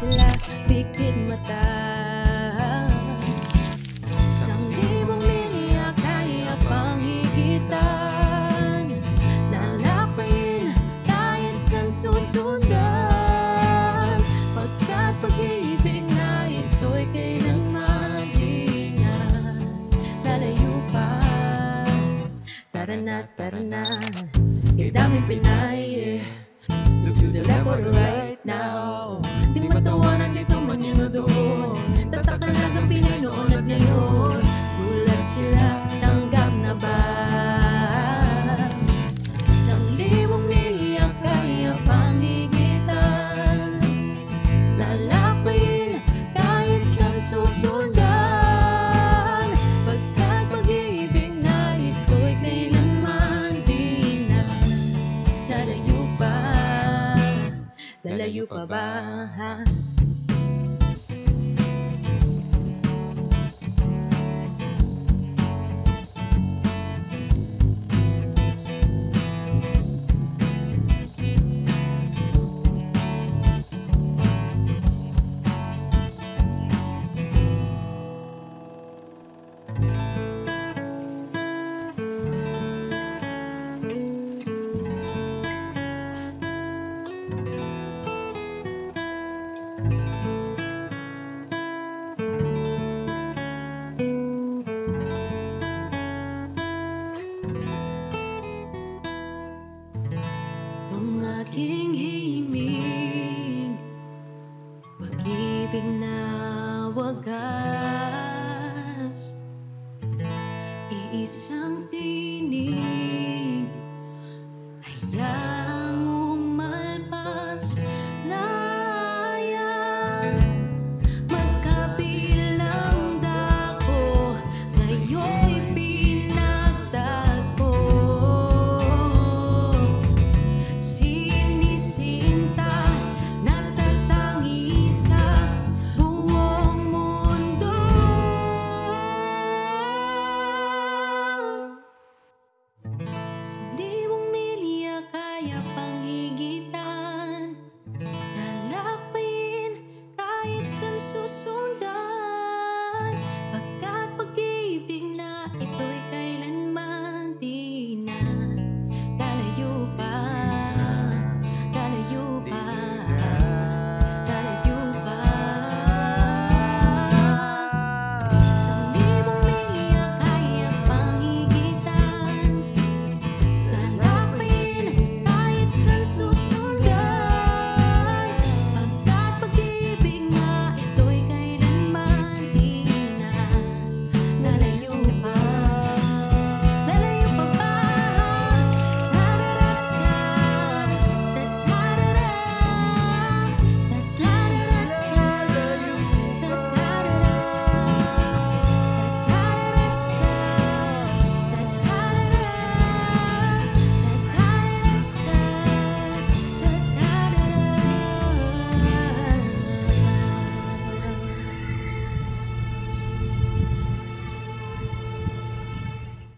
sila pikit mata. Sanglibong linya kaya pang higitan, lalakayin kahit san susundan, pagkat pag-ibig na ito'y kailanman di na lalayo pa. Tara na, kay daming Pinay, look to the left or the right now. Di matawanan dito man yan o doon, tatak talagang Pinay noon at ngayon. Gulat sila, tanggap na ba? Isang libong milya kaya pang higitan, lalakayin kahit saan susundan, pagkat pag-ibig na ito'y kailanman di na lalayo pa. Lalayo pa ba? Kung aking himig, pag-ibig na wagas, iisang tinig, hayaang umalpas na yan. Magkabilang dako, ngayon'y pinagtagpo. Sinisinta, natatangi sa buong mundo. Sandiwang milya kaya pang higitan, lalakbayin kahit saan susunod.